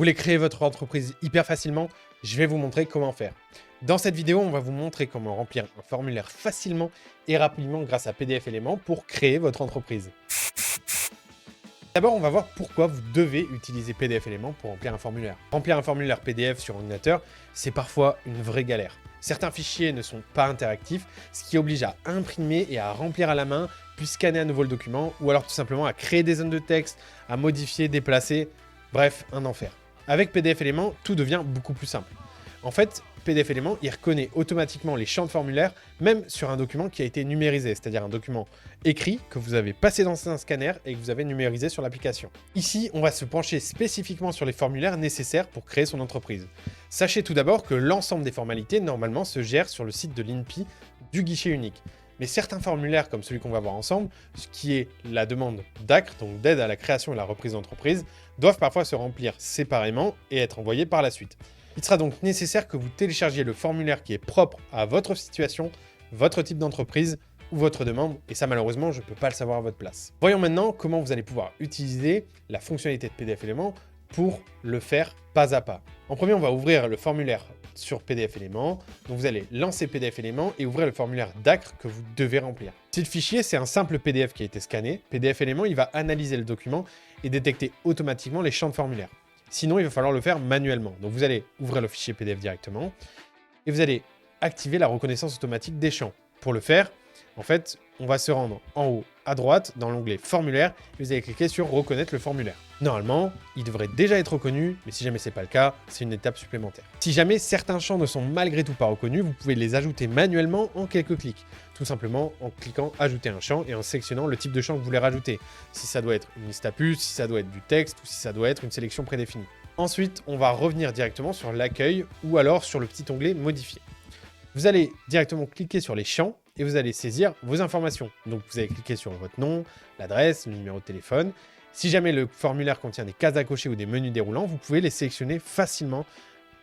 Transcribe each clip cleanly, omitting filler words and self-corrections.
Vous voulez créer votre entreprise hyper facilement? Je vais vous montrer comment faire. Dans cette vidéo, on va vous montrer comment remplir un formulaire facilement et rapidement grâce à PDF Éléments pour créer votre entreprise. D'abord, on va voir pourquoi vous devez utiliser PDF Éléments pour remplir un formulaire. Remplir un formulaire PDF sur ordinateur, c'est parfois une vraie galère. Certains fichiers ne sont pas interactifs, ce qui oblige à imprimer et à remplir à la main, puis scanner à nouveau le document, ou alors tout simplement à créer des zones de texte, à modifier, déplacer, bref, un enfer. Avec PDF Éléments, tout devient beaucoup plus simple. En fait, PDF Éléments, il reconnaît automatiquement les champs de formulaire, même sur un document qui a été numérisé, c'est-à-dire un document écrit que vous avez passé dans un scanner et que vous avez numérisé sur l'application. Ici, on va se pencher spécifiquement sur les formulaires nécessaires pour créer son entreprise. Sachez tout d'abord que l'ensemble des formalités, normalement, se gère sur le site de l'INPI du guichet unique. Mais certains formulaires, comme celui qu'on va voir ensemble, ce qui est la demande d'ACRE, donc d'aide à la création et la reprise d'entreprise, doivent parfois se remplir séparément et être envoyés par la suite. Il sera donc nécessaire que vous téléchargiez le formulaire qui est propre à votre situation, votre type d'entreprise ou votre demande, et ça malheureusement, je ne peux pas le savoir à votre place. Voyons maintenant comment vous allez pouvoir utiliser la fonctionnalité de PDF Éléments pour le faire pas à pas. En premier, on va ouvrir le formulaire sur PDF Éléments. Donc vous allez lancer PDF Éléments et ouvrir le formulaire d'ACRE que vous devez remplir. Si le fichier, c'est un simple PDF qui a été scanné, PDF Éléments, il va analyser le document et détecter automatiquement les champs de formulaire. Sinon, il va falloir le faire manuellement. Donc vous allez ouvrir le fichier PDF directement et vous allez activer la reconnaissance automatique des champs. Pour le faire, en fait, on va se rendre en haut à droite dans l'onglet formulaire et vous allez cliquer sur reconnaître le formulaire. Normalement, il devrait déjà être reconnu, mais si jamais c'est pas le cas, c'est une étape supplémentaire. Si jamais certains champs ne sont malgré tout pas reconnus, vous pouvez les ajouter manuellement en quelques clics. Tout simplement en cliquant ajouter un champ et en sélectionnant le type de champ que vous voulez rajouter. Si ça doit être une liste à puces, si ça doit être du texte ou si ça doit être une sélection prédéfinie. Ensuite, on va revenir directement sur l'accueil ou alors sur le petit onglet modifier. Vous allez directement cliquer sur les champs et vous allez saisir vos informations. Donc vous allez cliquer sur votre nom, l'adresse, le numéro de téléphone. Si jamais le formulaire contient des cases à cocher ou des menus déroulants, vous pouvez les sélectionner facilement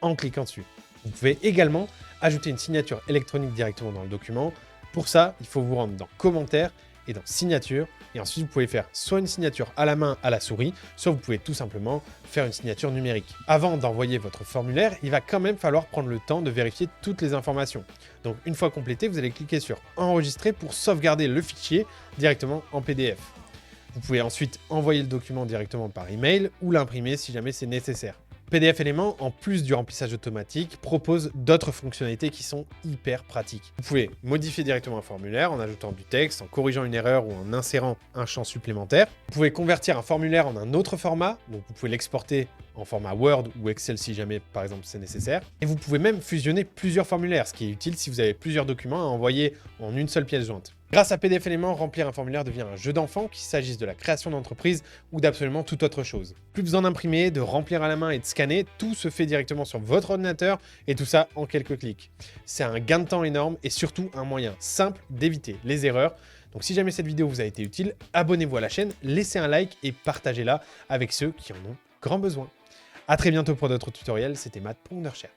en cliquant dessus. Vous pouvez également ajouter une signature électronique directement dans le document. Pour ça, il faut vous rendre dans commentaires et dans signature. Et ensuite, vous pouvez faire soit une signature à la main à la souris, soit vous pouvez tout simplement faire une signature numérique. Avant d'envoyer votre formulaire, il va quand même falloir prendre le temps de vérifier toutes les informations. Donc une fois complété, vous allez cliquer sur enregistrer pour sauvegarder le fichier directement en PDF. Vous pouvez ensuite envoyer le document directement par email ou l'imprimer si jamais c'est nécessaire. PDF Éléments, en plus du remplissage automatique, propose d'autres fonctionnalités qui sont hyper pratiques. Vous pouvez modifier directement un formulaire en ajoutant du texte, en corrigeant une erreur ou en insérant un champ supplémentaire. Vous pouvez convertir un formulaire en un autre format, donc vous pouvez l'exporter en format Word ou Excel si jamais par exemple c'est nécessaire. Et vous pouvez même fusionner plusieurs formulaires, ce qui est utile si vous avez plusieurs documents à envoyer en une seule pièce jointe. Grâce à PDF Éléments, remplir un formulaire devient un jeu d'enfant, qu'il s'agisse de la création d'entreprise ou d'absolument toute autre chose. Plus besoin d'imprimer, de remplir à la main et de scanner, tout se fait directement sur votre ordinateur et tout ça en quelques clics. C'est un gain de temps énorme et surtout un moyen simple d'éviter les erreurs. Donc si jamais cette vidéo vous a été utile, abonnez-vous à la chaîne, laissez un like et partagez-la avec ceux qui en ont grand besoin. A très bientôt pour d'autres tutoriels, c'était Matt pour Wondershare.